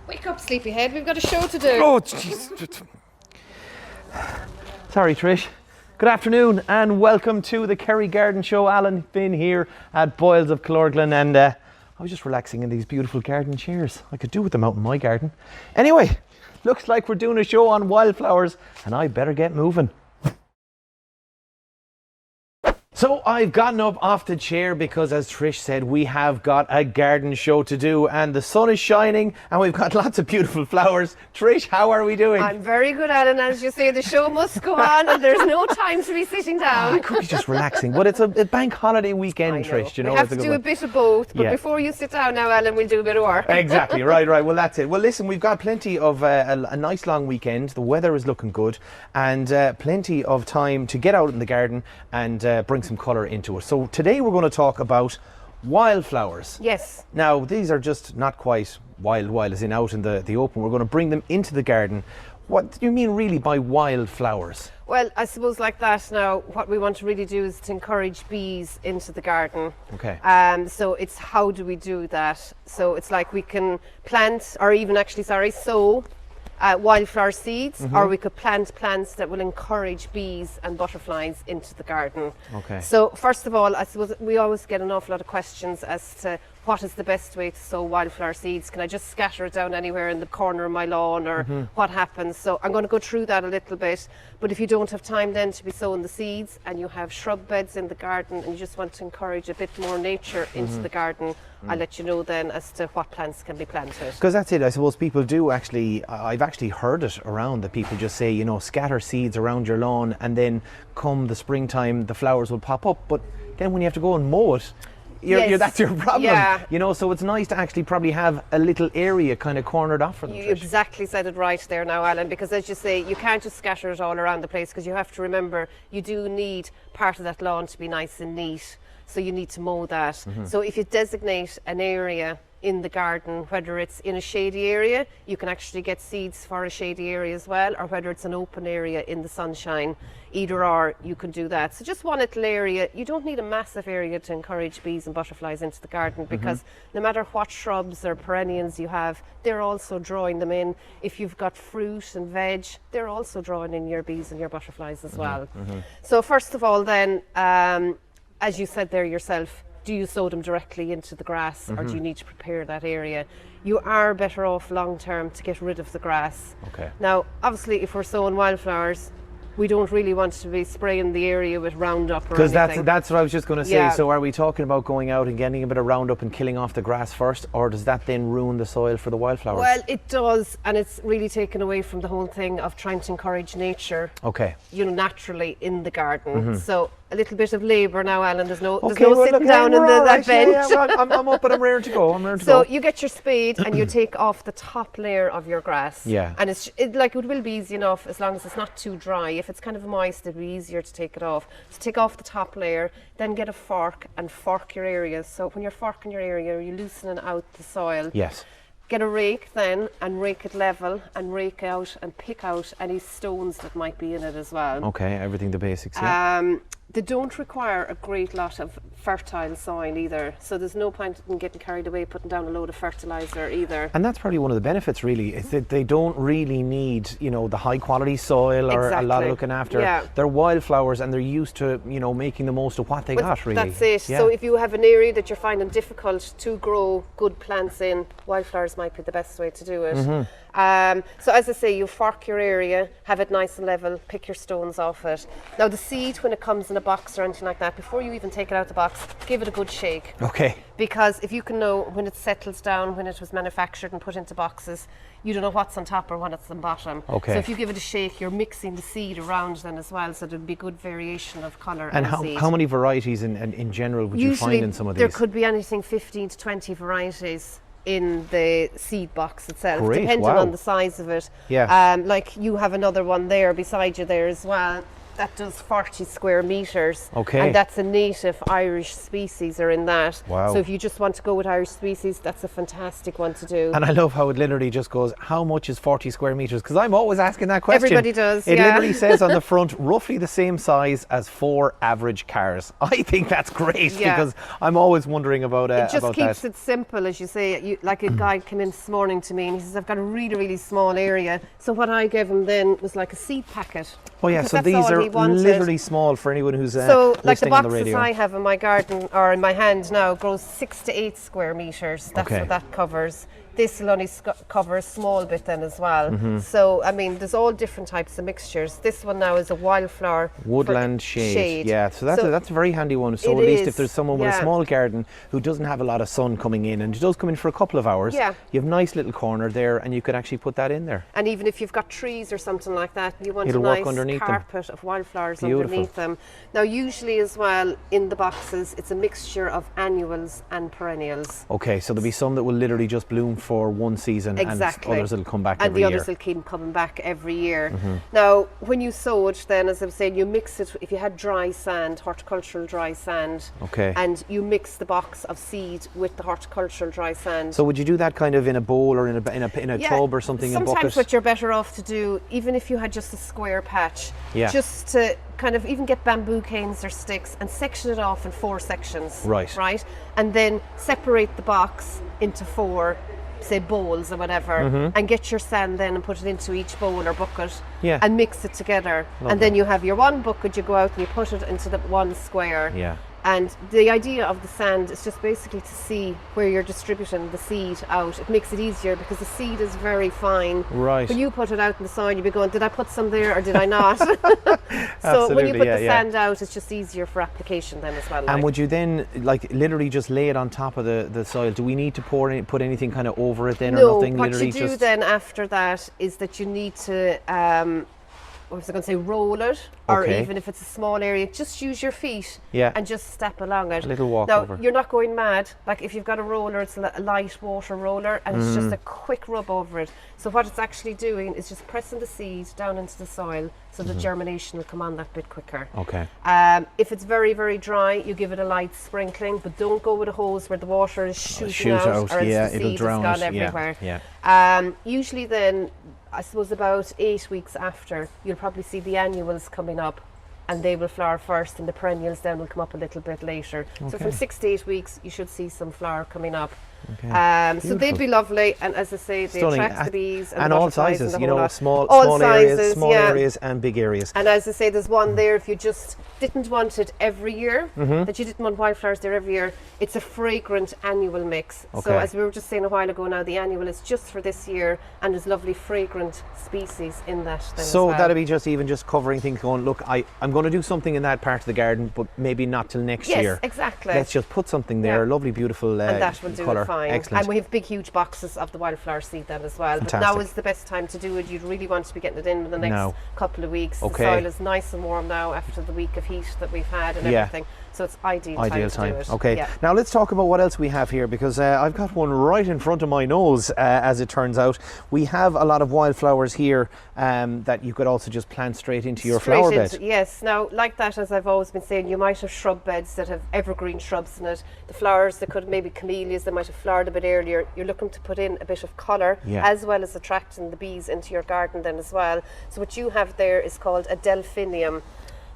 Wake up, sleepyhead. We've got a show to do. Oh, jeez. Sorry, Trish. Good afternoon and welcome to the Kerry Garden Show. Alan Finn here at Boyles of Killorglin, and I was just relaxing in these beautiful garden chairs. I could do with them out in my garden. Anyway, looks like we're doing a show on wildflowers and I better get moving. So I've gotten up off the chair because, as Trish said, we have got a garden show to do and the sun is shining and we've got lots of beautiful flowers. Trish, how are we doing? I'm very good, Alan. As you say, the show must go on and there's no time to be sitting down. I could be just relaxing, but it's a bank holiday weekend, Trish. You know, we have to do a bit of both, but before you sit down now, Alan, we'll do a bit of work. Exactly, right. Well, that's it. Well, listen, we've got plenty of a nice long weekend. The weather is looking good and plenty of time to get out in the garden and bring some colour into it. So today we're going to talk about wildflowers. Yes. Now, these are just not quite wild as in out in the open. We're going to bring them into the garden. What do you mean really by wildflowers? Well, I suppose like that now, what we want to really do is to encourage bees into the garden. Okay. So it's how do we do that? So it's like we can plant, or even actually, sow wildflower seeds, or we could plant plants that will encourage bees and butterflies into the garden. Okay. So first of all, I suppose we always get an awful lot of questions as to what is the best way to sow wildflower seeds. Can I just scatter it down anywhere in the corner of my lawn, or what happens? So I'm going to go through that a little bit, but if you don't have time then to be sowing the seeds and you have shrub beds in the garden and you just want to encourage a bit more nature into the garden, I'll let you know then as to what plants can be planted. Because that's it, I suppose people do actually, I've actually heard it around that people just say, you know, scatter seeds around your lawn and then come the springtime the flowers will pop up, but then when you have to go and mow it, that's your problem. Yeah. You know, so it's nice to actually probably have a little area kind of cornered off for them. You exactly said it right there now, Alan, because as you say, you can't just scatter it all around the place, because you have to remember you do need part of that lawn to be nice and neat, so you need to mow that. So if you designate an area in the garden, whether it's in a shady area, you can actually get seeds for a shady area as well, or whether it's an open area in the sunshine, either or, you can do that. So just one little area. You don't need a massive area to encourage bees and butterflies into the garden, because no matter what shrubs or perennials you have, they're also drawing them in. If you've got fruit and veg, they're also drawing in your bees and your butterflies as well. So first of all then, as you said there yourself, do you sow them directly into the grass, or do you need to prepare that area? You are better off long term to get rid of the grass. Okay. Now, obviously, if we're sowing wildflowers, we don't really want to be spraying the area with Roundup or anything. Because that's what I was just going to say. So are we talking about going out and getting a bit of Roundup and killing off the grass first, or does that then ruin the soil for the wildflowers? Well, it does, and it's really taken away from the whole thing of trying to encourage nature, you know, naturally in the garden. So a little bit of labour now, Alan. There's no sitting down on that bench. I'm up and I'm ready to go. So you get your spade and you take off the top layer of your grass. Yeah. And it will be easy enough as long as it's not too dry. If it's kind of moist, it'll be easier to take it off. So take off the top layer, then get a fork and fork your areas. So when you're forking your area, you're loosening out the soil. Yes. Get a rake then and rake it level and rake out and pick out any stones that might be in it as well. Okay, everything the basics, They don't require a great lot of fertile soil either, so there's no point in getting carried away putting down a load of fertilizer either. And that's probably one of the benefits really, is that they don't really need, you know, the high quality soil or a lot of looking after. They're wildflowers and they're used to, you know, making the most of what they got really. That's it. So if you have an area that you're finding difficult to grow good plants in, wildflowers might be the best way to do it. So as I say, you fork your area, have it nice and level, pick your stones off it. Now the seed, when it comes in a box or anything like that, before you even take it out of the box, give it a good shake. Okay. Because if you can know when it settles down, when it was manufactured and put into boxes, you don't know what's on top or what's on bottom. Okay. So if you give it a shake, you're mixing the seed around then as well, so there'll be good variation of colour. And how many varieties in general would you find in some of these? There could be anything 15 to 20 varieties in the seed box itself, depending on the size of it. Yeah. Like you have another one there beside you there as well. that does 40 square metres. Okay. And that's a native Irish species are in that. Wow. So if you just want to go with Irish species, that's a fantastic one to do. And I love how it literally just goes, how much is 40 square metres? Because I'm always asking that question. Everybody does, It yeah. literally says on the front, roughly the same size as 4 average cars. I think that's great because I'm always wondering about it just about keeps that. it simple, as you say. Like a guy came in this morning to me and he says, I've got a really, really small area. So what I gave him then was like a seed packet. Oh yeah, because so that's these all are he wanted. literally small for anyone who's So like the listening on the boxes radio. I have in my garden or in my hand now grows 6 to 8 square metres. That's Okay. what that covers. This will only cover a small bit then as well. Mm-hmm. So, I mean, there's all different types of mixtures. This one now is a Wildflower. Woodland shade. Yeah, so that's a very handy one. So It at least is, if there's someone with a small garden who doesn't have a lot of sun coming in, and it does come in for a couple of hours, you have a nice little corner there and you could actually put that in there. And even if you've got trees or something like that, you want It'll a work nice underneath them. carpet of wildflowers Beautiful. underneath them. Now, usually as well, in the boxes, it's a mixture of annuals and perennials. Okay, so there'll be some that will literally just bloom for one season Exactly. and others will come back and every the year. others will keep coming back every year. Now, when you sow it, then, as I was saying, you mix it. If you had dry sand, horticultural dry sand, Okay. and you mix the box of seed with the horticultural dry sand. So would you do that kind of in a bowl or in a tub or something, in a bucket? Sometimes what you're better off to do, even if you had just a square patch, Yeah. just to kind of even get bamboo canes or sticks and section it off in 4 sections. Right. And then separate the box into 4, say, bowls or whatever, and get your sand then and put it into each bowl or bucket and mix it together. Lovely. And then you have your one bucket, you go out and you put it into the one square. Yeah. And the idea of the sand is just basically to see where you're distributing the seed out. It makes it easier because the seed is very fine. Right. When you put it out in the soil, you'll be going, did I put some there or did I not? So when you Absolutely, put yeah, the sand out, it's just easier for application then as well. And would you then literally just lay it on top of the soil? Do we need to put anything kind of over it then or No, nothing? what Literally you do just then after that is that you need to what was I going to say, roll it, or Okay. even if it's a small area, just use your feet Yeah. and just step along it. A little walk now, over. you're not going mad. Like if you've got a roller, it's a light water roller, and it's just a quick rub over it. So what it's actually doing is just pressing the seed down into the soil so the germination will come on that bit quicker. Okay. If it's very, very dry, you give it a light sprinkling, but don't go with a hose where the water is shooting shoot out, out, or else yeah, the it'll seed drown has gone it, yeah, everywhere. yeah. Usually then, I suppose about 8 weeks after, you'll probably see the annuals coming up, and they will flower first, and the perennials then will come up a little bit later. So from 6 to 8 weeks, you should see some flower coming up. Okay. So they'd be lovely, and as I say, they Stunning. attract the bees and, And the all butterflies sizes, and the you whole know, lot. small All areas, sizes, small yeah. areas and big areas. And as I say, there's one there, if you just didn't want it every year, that you didn't want wildflowers there every year, it's a fragrant annual mix. So Okay. as we were just saying a while ago now, the annual is just for this year, and there's lovely fragrant species in that then So as well. that'll be just covering things, going, look, I'm going to do something in that part of the garden, but maybe not till next Yes, year. exactly. Let's just put something there, Yeah. lovely, beautiful And that will do colour. it fine. Excellent. And we have big, huge boxes of the wildflower seed then as well. But now Fantastic. is the best time to do it. You'd really want to be getting it in the next Now. couple of weeks. Okay. The soil is nice and warm now after the week of heat that we've had and Yeah. everything. So it's ideal Ideal time to time. do it. Okay. Yeah. Now let's talk about what else we have here, because I've got one right in front of my nose. As it turns out, we have a lot of wildflowers here that you could also just plant straight into your Straight flower into- bed. Yes. Now, like that, as I've always been saying, you might have shrub beds that have evergreen shrubs in it. The flowers that could maybe camellias that might have flowered a bit earlier. You're looking to put in a bit of colour, Yeah. as well as attracting the bees into your garden then as well. So what you have there is called a Delphinium.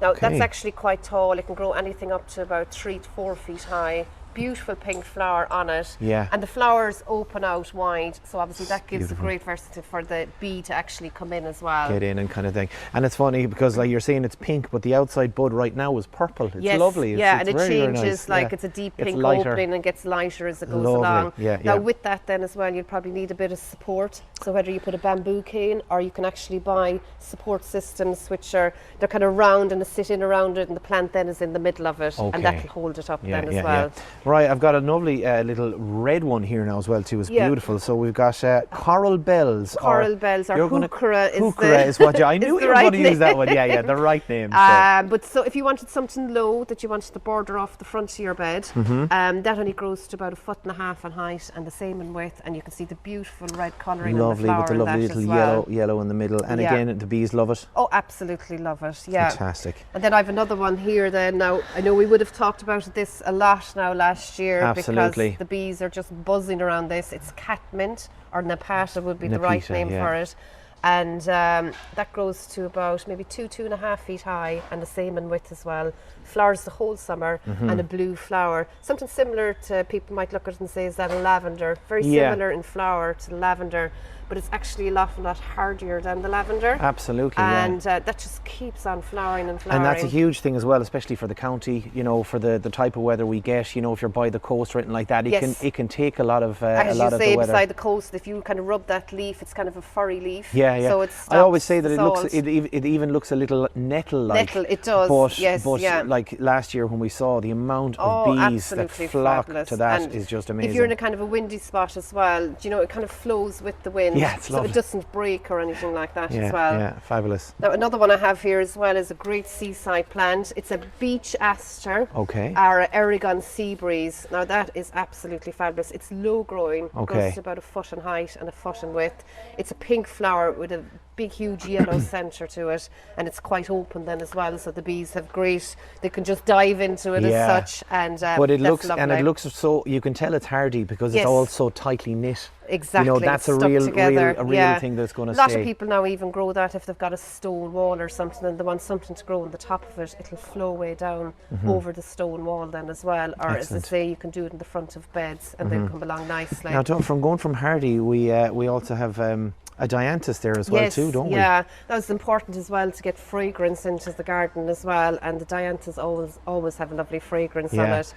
Now Okay. that's actually quite tall. It can grow anything up to about 3 to 4 feet high. Beautiful pink flower on it. Yeah. And the flowers open out wide, so obviously that gives Beautiful. a great versatility for the bee to actually come in as well. Get in and kind of thing. And it's funny because, like you're saying, it's pink, but the outside bud right now is purple. It's Yes, lovely. It's, yeah, it's and it very, very changes, nice. like Yeah. it's a deep It's pink lighter. opening and gets lighter as it goes Lovely, along. yeah, Now yeah. with that then as well, you'll probably need a bit of support. So whether you put a bamboo cane, or you can actually buy support systems which are, they're kind of round and they sit in around it, and the plant then is in the middle of it, Okay. and that will hold it up Yeah, then as yeah, well. yeah. Right, I've got a lovely little red one here now as well too. It's beautiful. So we've got coral bells. Coral bells, or heuchera is what I knew you were going to use that one. Yeah, the right name. But so if you wanted something low that you wanted to border off the front of your bed, that only grows to about 1.5 foot in height and the same in width, and you can see the beautiful red colouring on the flower. Lovely, with the lovely little yellow in the middle. And again, the bees love it. Oh, absolutely love it. Yeah. Fantastic. And then I have another one here then. Now, I know we would have talked about this a lot now last year because the bees are just buzzing around this. It's catmint, or Nepeta would be the right name for it. And that grows to about maybe 2.5 feet high, and the same in width as well. Flowers the whole summer, and a blue flower. Something similar to, people might look at it and say, is that a lavender? Very similar in flower to lavender, but it's actually a lot hardier than the lavender. Absolutely, and that just keeps on flowering and flowering. And that's a huge thing as well, especially for the county, you know, for the type of weather we get, you know, if you're by the coast or anything like that, it can take a lot of as a lot you of say, the weather. beside the coast, if you kind of rub that leaf, it's kind of a furry leaf. Yeah. So it stops I always say that the it even looks a little nettle-like. Nettle, it does, but like last year when we saw the amount of bees that flock to that, and is just amazing. If you're in a kind of a windy spot as well, you know, it kind of flows with the wind. Yeah, it's lovely. So it doesn't break or anything like that as well. Yeah, fabulous. Now another one I have here as well is a great seaside plant. It's a beach aster. Okay. Or a Aragon sea breeze. Now that is absolutely fabulous. It's low growing. Okay. Goes to about 1 foot in height and 1 foot in width. It's a pink flower with a big huge yellow centre to it, and it's quite open then as well, so the bees have they can just dive into it as such, and but it looks lovely. And it looks so, you can tell it's hardy because it's all so tightly knit. Exactly. You know, that's a real thing that's going to stay. A lot of people now even grow that if they've got a stone wall or something and they want something to grow on the top of it, it'll flow way down over the stone wall then as well. Or as I say, you can do it in the front of beds and they'll come along nicely. Now, from going from hardy, we also have a dianthus there as well too, don't we? Yeah, that was important as well to get fragrance into the garden as well, and the dianthus always have a lovely fragrance on it.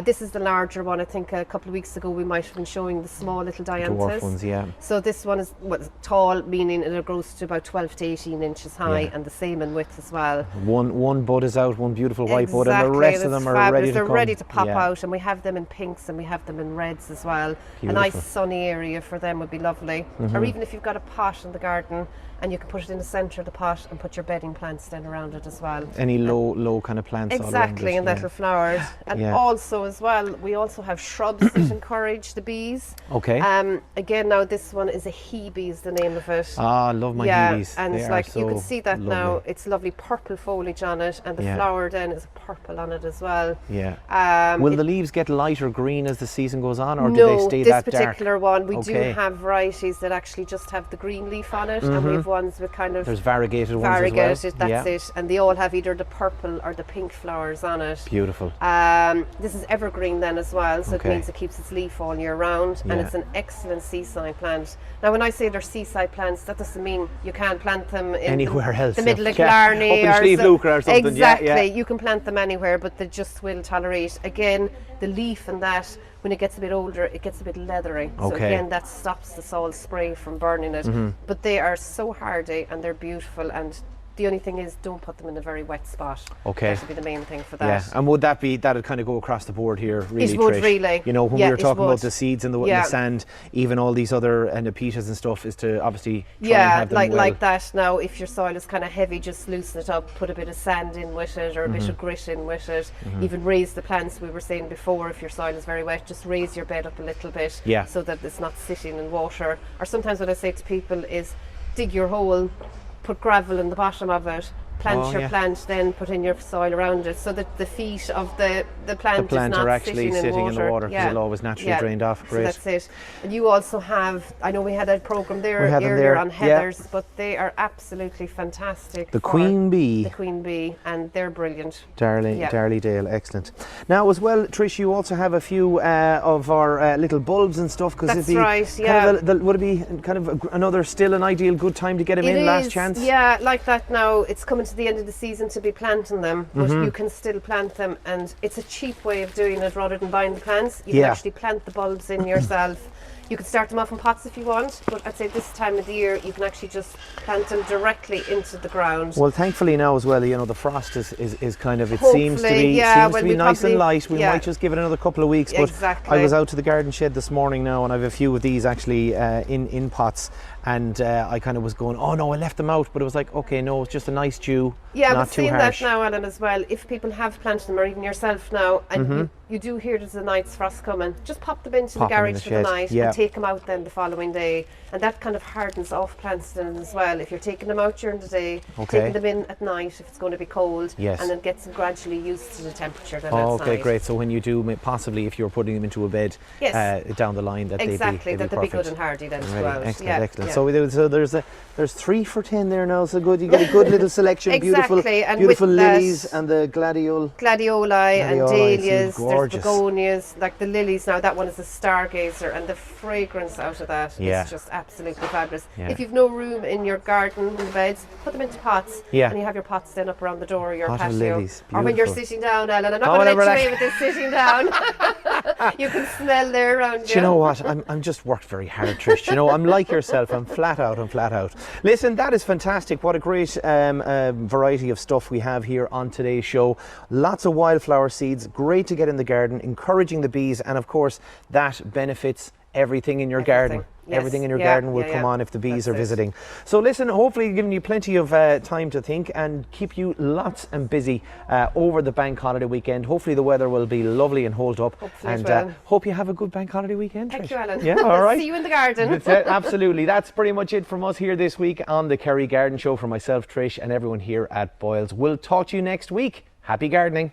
This is the larger one. I think a couple of weeks ago we might have been showing the small little dianthus. Dwarf ones, yeah. So this one is tall, meaning it grows to about 12 to 18 inches high, and the same in width as well. One bud is out, one beautiful white bud, and the rest of them are ready to come. They're ready to pop out, and we have them in pinks and we have them in reds as well. Beautiful. A nice sunny area for them would be lovely. Or even if you've got a pot in the garden, and you can put it in the centre of the pot and put your bedding plants then around it as well. Any low kind of plants all around it, and that'll flower. And also as well, we also have shrubs that encourage the bees. Okay. Again, now this one is a hebe is the name of it. Ah, I love my hebes. And it's like you can see that lovely. Now it's lovely purple foliage on it, and the flower then is purple on it as well. Yeah. Will the leaves get lighter green as the season goes on, or do they stay that dark? No, this particular one, we do have varieties that actually just have the green leaf on it, and we have ones with kind of... There's variegated ones as well. That's it. And they all have either the purple or the pink flowers on it. Beautiful. This is evergreen then as well, so it means it keeps its leaf all year round, and it's an excellent seaside plant. Now when I say they're seaside plants, that doesn't mean you can't plant them in anywhere else. The middle of Killarney or something. Exactly, you can plant them anywhere, but they just will tolerate. Again, the leaf and that, when it gets a bit older, it gets a bit leathery. So again, that stops the sol spray from burning it. But they are so hardy and they're beautiful, and the only thing is, don't put them in a very wet spot. Okay. That would be the main thing for that. Yeah, and would that'd kind of go across the board here, really, It would, Trish? really. You know, when we were talking about the seeds in the sand, even all these other Nepetas and stuff, is to obviously try and have them like that. Now, if your soil is kind of heavy, just loosen it up, put a bit of sand in with it, or a bit of grit in with it. Even raise the plants, we were saying before, if your soil is very wet, just raise your bed up a little bit, so that it's not sitting in water. Or sometimes what I say to people is, dig your hole, put gravel in the bottom of it, plant your plant, then put in your soil around it, so that the feet of the plant is not are actually sitting in the water, because it'll always naturally drained off. Great. So that's it. And you also have, I know we had a programme there earlier on heathers, but they are absolutely fantastic. The Queen Bee. The Queen Bee, and they're brilliant. Darley Dale, excellent. Now as well, Trish, you also have a few of our little bulbs and stuff, because that's right. Would it be kind of another still an ideal good time to get them in, last chance? Yeah, like that now. It's coming to the end of the season to be planting them, but you can still plant them, and it's a cheap way of doing it rather than buying the plants. You can actually plant the bulbs in yourself. You can start them off in pots if you want, but I'd say this time of the year you can actually just plant them directly into the ground. Well, thankfully now as well, you know, the frost is kind of, it Hopefully, seems to be, yeah, nice and light. We might just give it another couple of weeks. But exactly. I was out to the garden shed this morning now, and I have a few of these actually in pots. And I kind of was going, oh no, I left them out, but it was like, okay, no, it's just a nice dew, yeah, not but too seeing harsh. that now, Alan, as well, if people have planted them, or even yourself now, and you do hear there's a night's frost coming, just pop them into the garage for the night and take them out then the following day. And that kind of hardens off plants then as well. If you're taking them out during the day, taking them in at night if it's going to be cold, and then gets them gradually used to the temperature then outside. Okay, great. So when you do, possibly if you're putting them into a bed down the line, that they'd be good and hardy then to go out. Excellent. So there's 3 for 10 there now, so good. You get a good little selection. Exactly. Beautiful lilies and the gladioli and dahlias. Gorgeous. There's begonias, like the lilies now. That one is a stargazer, and the fragrance out of that is just absolutely fabulous. If you've no room in your garden in the beds, put them into pots, and you have your pots then up around the door of your patio. Lilies. Or when you're sitting down, Ellen. I'm not going to let you away with this sitting down. You can smell there around you. Do you know what? I'm just worked very hard, Trish. You know, I'm like yourself. I'm flat out. Listen, that is fantastic. What a great variety of stuff we have here on today's show. Lots of wildflower seeds. Great to get in the garden. Encouraging the bees, and of course that benefits everything in your garden. Everything in your garden will come on if the bees are visiting. So listen, hopefully giving you plenty of time to think and keep you lots and busy over the bank holiday weekend. Hopefully the weather will be lovely and hold up. Hopefully hope you have a good bank holiday weekend. Thank you, Alan. Yeah, all right. See you in the garden. Absolutely. That's pretty much it from us here this week on the Kerry Garden Show. For myself, Trish, and everyone here at Boyles. We'll talk to you next week. Happy gardening.